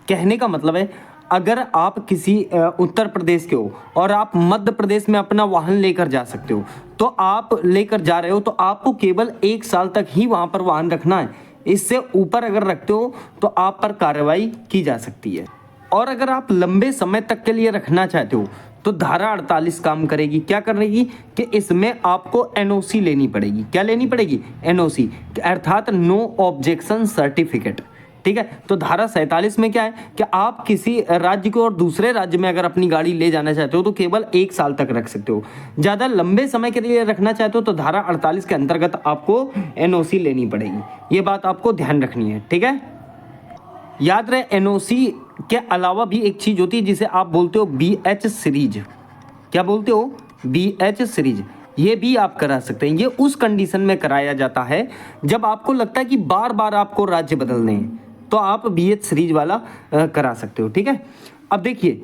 कहने का मतलब है, अगर आप किसी उत्तर प्रदेश के हो और आप मध्य प्रदेश में अपना वाहन लेकर जा सकते हो, तो आप लेकर जा रहे हो तो आपको केवल 1 साल तक ही वहाँ पर वाहन रखना है। इससे ऊपर अगर रखते हो तो आप पर कार्रवाई की जा सकती है। और अगर आप लंबे समय तक के लिए रखना चाहते हो तो धारा 48 काम करेगी। क्या करेगी? कि इसमें आपको एनओसी लेनी पड़ेगी। क्या लेनी पड़ेगी? एनओसी, अर्थात नो ऑब्जेक्शन सर्टिफिकेट। ठीक है, तो धारा 47 में क्या है कि आप किसी राज्य को और दूसरे राज्य में अगर अपनी गाड़ी ले जाना चाहते हो तो केवल 1 साल तक रख सकते हो। ज़्यादा लंबे समय के लिए रखना चाहते हो तो धारा 48 के अंतर्गत आपको एनओसी लेनी पड़ेगी। ये बात आपको ध्यान रखनी है। ठीक है, याद रहे, एनओसी के अलावा भी एक चीज़ होती है जिसे आप बोलते हो BH सीरीज। क्या बोलते हो? BH series. ये भी आप करा सकते हैं। ये उस कंडीशन में कराया जाता है जब आपको लगता है कि बार बार आपको राज्य बदलने हैं, तो आप BH सीरीज वाला करा सकते हो। ठीक है, अब देखिए,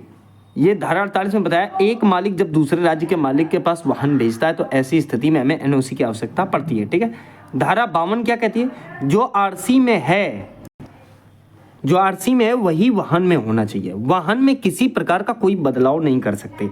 ये धारा 48 में बताया, एक मालिक जब दूसरे राज्य के मालिक के पास वाहन भेजता है तो ऐसी स्थिति में हमें एनओसी की आवश्यकता पड़ती है। ठीक है, धारा 52 क्या कहती है? जो आरसी में है वही वाहन में होना चाहिए। वाहन में किसी प्रकार का कोई बदलाव नहीं कर सकते।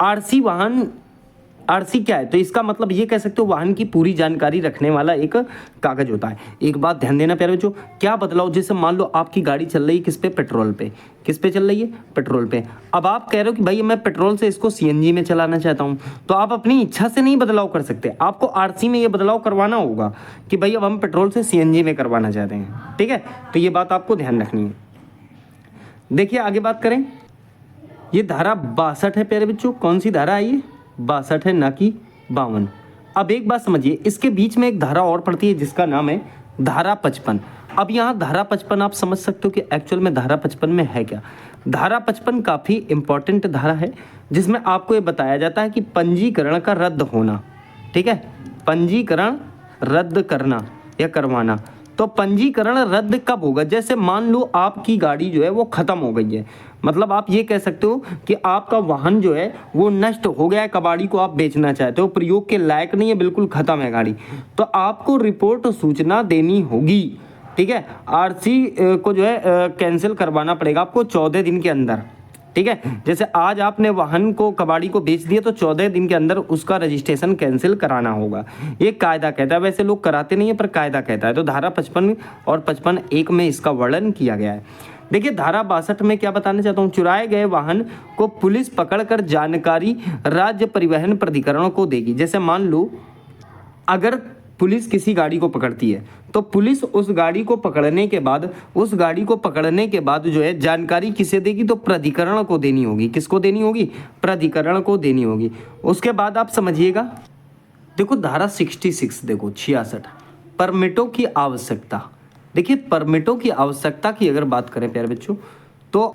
आरसी क्या है? तो इसका मतलब ये कह सकते हो वाहन की पूरी जानकारी रखने वाला एक कागज होता है। एक बात ध्यान देना प्यारे बच्चों, क्या बदलाव? जैसे मान लो आपकी गाड़ी चल रही है किस पे? पेट्रोल पे। किस पे चल रही है? पेट्रोल पे। अब आप कह रहे हो कि भाई मैं पेट्रोल से इसको सीएनजी में चलाना चाहता हूँ, तो आप अपनी इच्छा से नहीं बदलाव कर सकते। आपको आरसी में ये बदलाव करवाना होगा कि भाई अब हम पेट्रोल से सीएनजी में करवाना चाहते हैं। ठीक है, तो ये बात आपको ध्यान रखनी है। देखिए, आगे बात करें, ये धारा 62 है प्यारे बच्चों। कौन सी धारा है ये? 62 है, ना कि 52। अब एक बात समझिए, इसके बीच में एक धारा और पड़ती है जिसका नाम है धारा 55। अब यहाँ धारा 55 आप समझ सकते हो कि एक्चुअल में धारा 55 में है क्या। धारा 55 काफ़ी इंपॉर्टेंट धारा है जिसमें आपको ये बताया जाता है कि पंजीकरण का रद्द होना। ठीक है, पंजीकरण रद्द करना या करवाना। तो पंजीकरण रद्द कब होगा? जैसे मान लो आपकी गाड़ी जो है वो ख़त्म हो गई है, मतलब आप ये कह सकते हो कि आपका वाहन जो है वो नष्ट हो गया है, कबाड़ी को आप बेचना चाहते हो, प्रयोग के लायक नहीं है, बिल्कुल ख़त्म है गाड़ी, तो आपको रिपोर्ट सूचना देनी होगी। ठीक है, आरसी को जो है कैंसिल करवाना पड़ेगा आपको 14 दिन के अंदर। ठीक है, जैसे आज आपने वाहन को कबाड़ी को बेच दिया तो 14 दिन के अंदर उसका रजिस्ट्रेशन कैंसिल कराना होगा। ये कायदा कहता है, वैसे लोग कराते नहीं है पर कायदा कहता है। तो धारा 55 और 55(1) में इसका वर्णन किया गया है। देखिए, धारा 62 में क्या बताना चाहता हूँ, चुराए गए वाहन को पुलिस पकड़कर जानकारी राज्य परिवहन प्राधिकरण को देगी। जैसे मान लो अगर पुलिस किसी गाड़ी को पकड़ती है तो पुलिस उस गाड़ी को पकड़ने के बाद जो है जानकारी किसे देगी? तो प्राधिकरण को देनी होगी। किसको देनी होगी? प्राधिकरण को देनी होगी। उसके बाद आप समझिएगा, देखो धारा 66, देखो 66 परमिटों की आवश्यकता। देखिए परमिटों की आवश्यकता की अगर बात करें प्यारे बच्चों, तो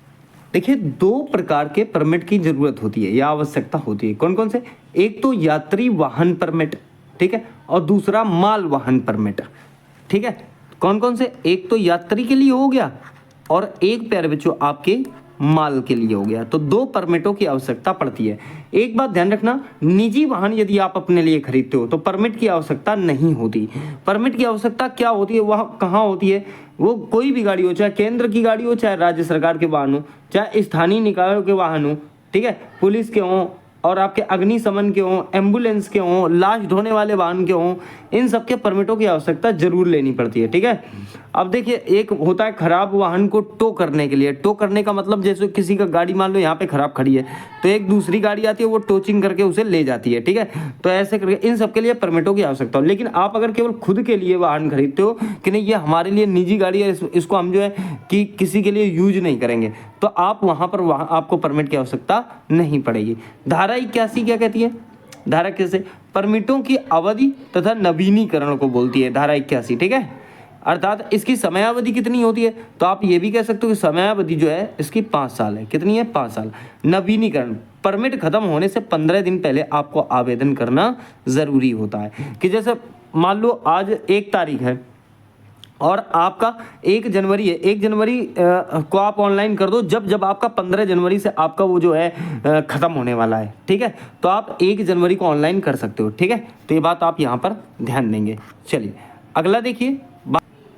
देखिए दो प्रकार के परमिट की जरूरत होती है या आवश्यकता होती है। कौन कौन से? एक तो यात्री वाहन परमिट, ठीक है, और दूसरा माल वाहन परमिट, ठीक है। कौन कौन से? एक तो यात्री के लिए हो गया और एक प्यारे बच्चों आपके माल के लिए हो गया। तो दो परमिटों की आवश्यकता पड़ती है। एक बात ध्यान रखना, निजी वाहन यदि आप अपने लिए खरीदते हो तो परमिट की आवश्यकता नहीं होती। परमिट की आवश्यकता क्या होती है, वह कहाँ होती है? वो कोई भी गाड़ी हो, चाहे केंद्र की गाड़ी हो, चाहे राज्य सरकार के वाहन हो, चाहे स्थानीय निकायों के वाहन हो, ठीक है, पुलिस के हों और आपके अग्निशमन के हों, एम्बुलेंस के हों, लाश ढोने वाले वाहन के हों, इन सब के परमिटों की आवश्यकता जरूर लेनी पड़ती है, ठीक है। अब देखिए एक होता है खराब वाहन को टो करने के लिए। टो करने का मतलब जैसे किसी का गाड़ी मान लो यहाँ पे खराब खड़ी है तो एक दूसरी गाड़ी आती है वो टोचिंग करके उसे ले जाती है, ठीक है। तो ऐसे करके इन सब के लिए परमिटों की आवश्यकता हो। लेकिन आप अगर केवल खुद के लिए वाहन खरीदते हो कि नहीं ये हमारे लिए निजी गाड़ी है, इसको हम जो है कि किसी के लिए यूज नहीं करेंगे, तो आप वहाँ पर आपको परमिट की आवश्यकता नहीं पड़ेगी। धारा 81 क्या कहती है? धारा कैसे? परमिटों की अवधि तथा नवीनीकरण को बोलती है धारा 81, ठीक है। अर्थात इसकी समयावधि कितनी होती है? तो आप ये भी कह सकते हो कि समयावधि जो है इसकी 5 साल है। कितनी है? 5 साल। नवीनीकरण, परमिट खत्म होने से 15 दिन पहले आपको आवेदन करना ज़रूरी होता है। कि जैसे मान लो आज 1 तारीख है और आपका 1 जनवरी है, 1 जनवरी को आप ऑनलाइन कर दो, जब जब आपका 15 जनवरी से आपका वो जो है ख़त्म होने वाला है, ठीक है। तो आप 1 जनवरी को ऑनलाइन कर सकते हो, ठीक है। तो ये बात आप यहाँ पर ध्यान देंगे। चलिए अगला देखिए,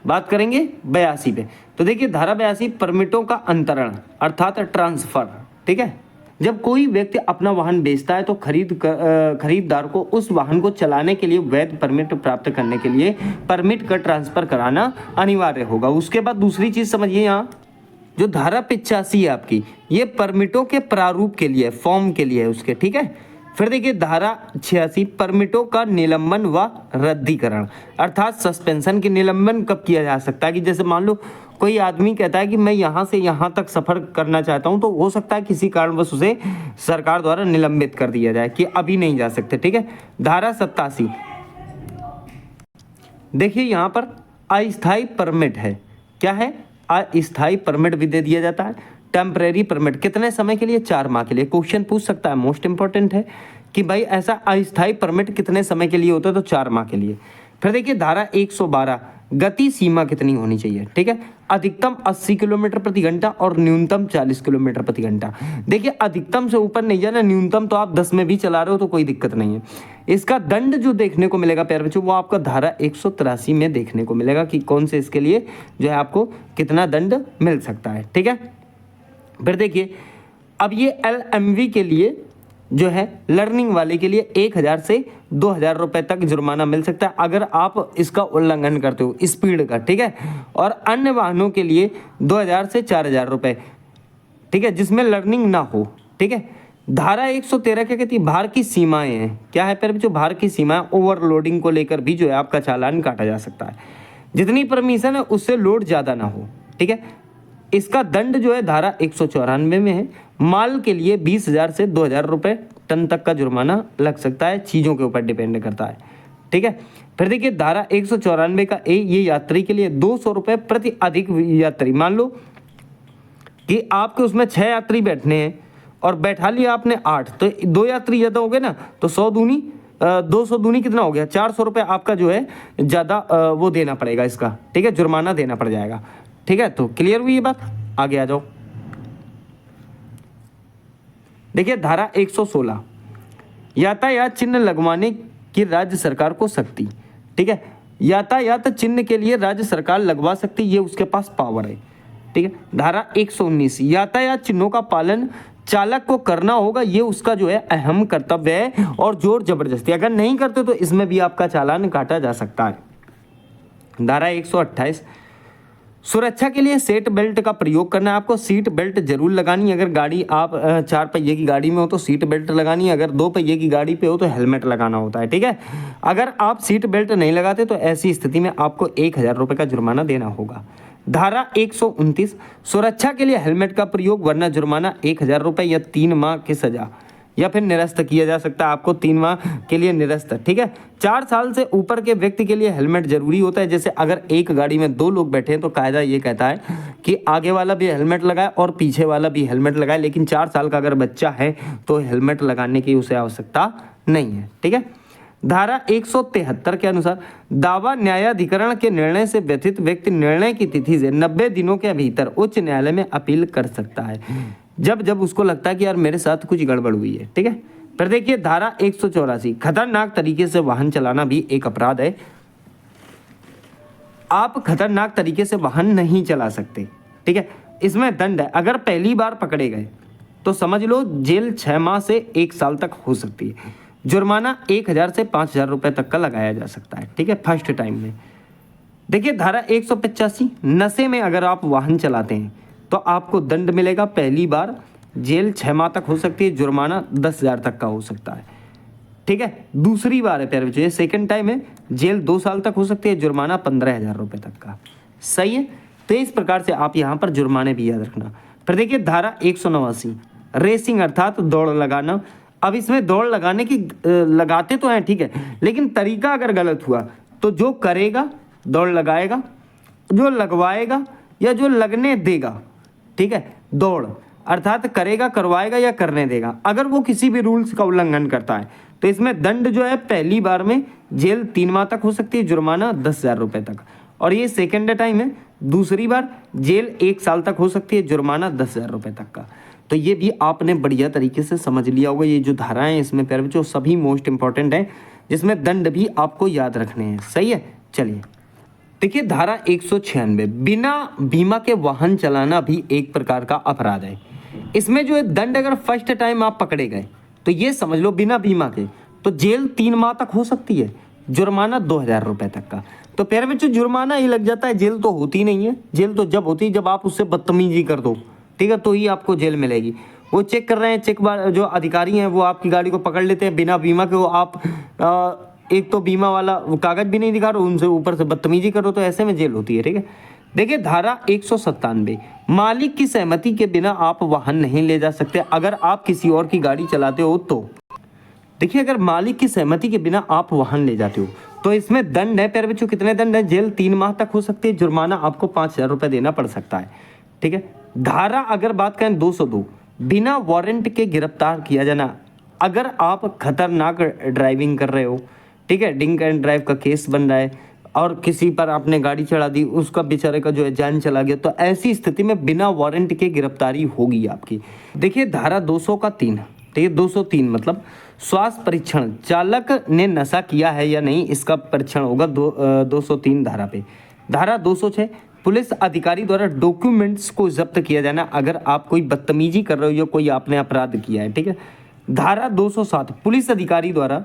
बात करेंगे 82 पे। तो देखिए धारा 82 परमिटों का अंतरण अर्थात ट्रांसफ़र, ठीक है। जब कोई व्यक्ति अपना वाहन बेचता है तो खरीददार को उस वाहन को चलाने के लिए वैध परमिट प्राप्त करने के लिए परमिट का ट्रांसफ़र कराना अनिवार्य होगा। उसके बाद दूसरी चीज़ समझिए, यहाँ जो धारा 85 है आपकी, ये परमिटों के प्रारूप के लिए, फॉर्म के लिए है उसके, ठीक है। फिर देखिए धारा 86 परमिटों का निलंबन व रद्दीकरण अर्थात सस्पेंशन की निलंबन कब किया जा सकता है? कि जैसे मान लो कोई आदमी कहता है कि मैं यहाँ से यहाँ तक सफ़र करना चाहता हूँ, तो हो सकता है किसी कारणवश उसे सरकार द्वारा निलंबित कर दिया जाए कि अभी नहीं जा सकते, ठीक है। धारा 87 देखिए यहाँ पर अस्थायी परमिट है। क्या है? अस्थायी परमिट भी दे दिया जाता है। टेम्परेरी परमिट कितने समय के लिए? 4 माह के लिए। क्वेश्चन पूछ सकता है, मोस्ट इंपॉर्टेंट है कि भाई ऐसा अस्थायी परमिट कितने समय के लिए होता है? तो 4 माह के लिए। फिर देखिए धारा 112 गति सीमा कितनी होनी चाहिए, ठीक है। अधिकतम 80 किलोमीटर प्रति घंटा और न्यूनतम 40 किलोमीटर प्रति घंटा। देखिए अधिकतम से ऊपर नहीं जाना, न्यूनतम तो आप 10 में भी चला रहे हो तो कोई दिक्कत नहीं है। इसका दंड जो देखने को मिलेगा प्यारे बच्चों, वो आपका धारा 183 में देखने को मिलेगा कि कौन से इसके लिए जो है आपको कितना दंड मिल सकता है, ठीक है। फिर देखिए अब ये LMV के लिए जो है लर्निंग वाले के लिए 1000 से 2000 रुपए तक जुर्माना मिल सकता है अगर आप इसका उल्लंघन करते हो स्पीड का, ठीक है। और अन्य वाहनों के लिए 2000 से 4000 रुपए, ठीक है, जिसमें लर्निंग ना हो, ठीक है। धारा 113 क्या कहती है? भार की सीमाएं हैं। क्या है प्यारे बच्चों? भार की सीमाएं। ओवरलोडिंग को लेकर भी जो है आपका चालान काटा जा सकता है। जितनी परमिशन है उससे लोड ज़्यादा ना हो, ठीक है। इसका दंड जो है धारा 194 में है। माल के लिए 20,000 से 2,000 रुपये टन तक का जुर्माना लग सकता है, चीज़ों के ऊपर डिपेंड करता है, ठीक है। फिर देखिए धारा 194 का ए, ये यात्री के लिए 200 रुपये प्रति अधिक यात्री। मान लो कि आपके उसमें 6 यात्री बैठने हैं और बैठा लिया आपने 8, तो 2 यात्री ज़्यादा हो गए ना, तो 100 दूनी 200 दूनी कितना हो गया? 400 रुपये आपका जो है ज़्यादा वो देना पड़ेगा इसका, ठीक है, जुर्माना देना पड़ जाएगा, ठीक है। तो क्लियर हुई ये बात? आगे आ जाओ। देखिए धारा 116 यातायात चिन्ह लगवाने की राज्य सरकार को शक्ति, ठीक है। यातायात चिन्ह के लिए राज्य सरकार लगवा सकती, ये उसके पास पावर है, ठीक है। धारा 119 यातायात चिन्हों का पालन चालक को करना होगा, ये उसका जो है अहम कर्तव्य है और जोर जबरदस्ती अगर नहीं करते तो इसमें भी आपका चालान काटा जा सकता है। धारा 128 सुरक्षा के लिए सीट बेल्ट का प्रयोग करना है। आपको सीट बेल्ट जरूर लगानी, अगर गाड़ी आप 4 पहिए की गाड़ी में हो तो सीट बेल्ट लगानी, अगर 2 पहिए की गाड़ी पे हो तो हेलमेट लगाना होता है, ठीक है। अगर आप सीट बेल्ट नहीं लगाते तो ऐसी स्थिति में आपको 1000 रुपये का जुर्माना देना होगा। धारा 129 सुरक्षा के लिए हेलमेट का प्रयोग वरना जुर्माना 1000 रुपये या 3 माह की सजा। या फिर निरस्त किया जा सकता है, आपको 3 माह के लिए निरस्त, ठीक है। 4 साल से ऊपर के व्यक्ति के लिए हेलमेट जरूरी होता है। जैसे अगर एक गाड़ी में 2 लोग बैठे हैं तो कायदा ये कहता है कि आगे वाला भी हेलमेट लगाए और पीछे वाला भी हेलमेट लगाए, लेकिन 4 साल का अगर बच्चा है तो हेलमेट लगाने की उसे आवश्यकता नहीं है, ठीक है। धारा 173 के अनुसार दावा न्यायाधिकरण के निर्णय से व्यथित व्यक्ति निर्णय की तिथि से 90 दिनों के भीतर उच्च न्यायालय में अपील कर सकता है, जब जब उसको लगता है कि यार मेरे साथ कुछ गड़बड़ हुई है, ठीक है। फिर देखिए धारा 184, खतरनाक तरीके से वाहन चलाना भी एक अपराध है। आप खतरनाक तरीके से वाहन नहीं चला सकते, ठीक है। इसमें दंड है, अगर पहली बार पकड़े गए तो समझ लो जेल 6 माह से 1 साल तक हो सकती है। जुर्माना 1000 से 5000 रुपए तक का लगाया जा सकता है, ठीक है, फर्स्ट टाइम में। देखिए धारा 185, नशे में अगर आप वाहन चलाते हैं तो आपको दंड मिलेगा। पहली बार जेल 6 माह तक हो सकती है, जुर्माना 10,000 तक का हो सकता है, ठीक है। दूसरी बार है प्यारे बच्चों, ये सेकंड टाइम है, जेल 2 साल तक हो सकती है, जुर्माना 15,000 रुपए तक का, सही है। तो इस प्रकार से आप यहाँ पर जुर्माने भी याद रखना। फिर देखिए धारा 189, रेसिंग अर्थात दौड़ लगाना। अब इसमें दौड़ लगाने की लगाते तो हैं, ठीक है, लेकिन तरीका अगर गलत हुआ तो जो करेगा दौड़ लगाएगा, जो लगवाएगा या जो लगने देगा, ठीक है, दौड़ अर्थात करेगा, करवाएगा या करने देगा, अगर वो किसी भी रूल्स का उल्लंघन करता है तो इसमें दंड जो है पहली बार में जेल 3 माह तक हो सकती है, जुर्माना 10,000 रुपए तक, और ये सेकेंड टाइम है, दूसरी बार जेल 1 साल तक हो सकती है, जुर्माना 10,000 रुपए तक का। तो ये भी आपने बढ़िया तरीके से समझ लिया होगा। ये जो धाराएं हैं इसमें प्यारे बच्चों सभी मोस्ट इंपॉर्टेंट हैं, जिसमें दंड भी आपको याद रखने हैं, सही है। चलिए देखिए धारा 196, बिना बीमा के वाहन चलाना भी एक प्रकार का अपराध है। इसमें जो है दंड अगर फर्स्ट टाइम आप पकड़े गए तो ये समझ लो बिना बीमा के तो जेल 3 माह तक हो सकती है, जुर्माना 2,000 रुपए तक का। तो प्यारे बच्चों जुर्माना ही लग जाता है, जेल तो होती नहीं है। जेल तो जब होती है जब आप उससे बदतमीजी कर दो, ठीक है, तो ही आपको जेल मिलेगी। वो चेक कर रहे हैं, चेक जो अधिकारी हैं वो आपकी गाड़ी को पकड़ लेते हैं बिना बीमा के, वो आप एक तो बीमा वाला वो कागज भी नहीं दिखा रहे, उनसे ऊपर से बदतमीजी करो, तो ऐसे में जेल होती है, ठीक है। देखिए धारा 197, मालिक की सहमति के बिना आप वाहन नहीं ले जा सकते अगर आप किसी और की गाड़ी चलाते हो तो। देखिए अगर मालिक की सहमति के बिना आप वाहन ले जाते हो तो इसमें दंड है प्यारे बच्चों, कितने दंड है, जेल 3 माह तक हो सकती है, जुर्माना आपको 5,000 रुपये देना पड़ सकता है, ठीक है। धारा अगर बात करें 202, बिना वारंट के गिरफ्तार किया जाना। अगर आप खतरनाक ड्राइविंग कर रहे हो, ठीक है, ड्रिंक एंड ड्राइव का केस बन रहा है और किसी पर आपने गाड़ी चढ़ा दी, उसका बेचारे का जो है जान चला गया, तो ऐसी स्थिति में बिना वारंट के गिरफ्तारी होगी आपकी। देखिए धारा 200 का 3, तो ये 203 मतलब स्वास्थ्य परीक्षण, चालक ने नशा किया है या नहीं इसका परीक्षण होगा 203 धारा पे। धारा 206, पुलिस अधिकारी द्वारा डॉक्यूमेंट्स को जब्त किया जाना अगर आप कोई बदतमीजी कर रहे हो या कोई आपने अपराध किया है, ठीक है। धारा 207, पुलिस अधिकारी द्वारा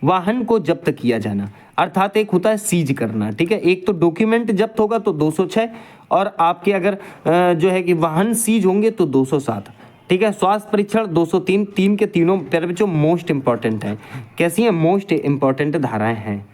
वाहन को जब्त किया जाना, अर्थात एक होता है सीज करना, ठीक है, एक तो डॉक्यूमेंट जब्त होगा तो 206, और आपके अगर जो है कि वाहन सीज होंगे तो 207, ठीक है। स्वास्थ्य परीक्षण 203, 3 के तीनों प्यारे बच्चों मोस्ट इंपॉर्टेंट है। कैसी हैं, मोस्ट इंपॉर्टेंट धाराएं हैं।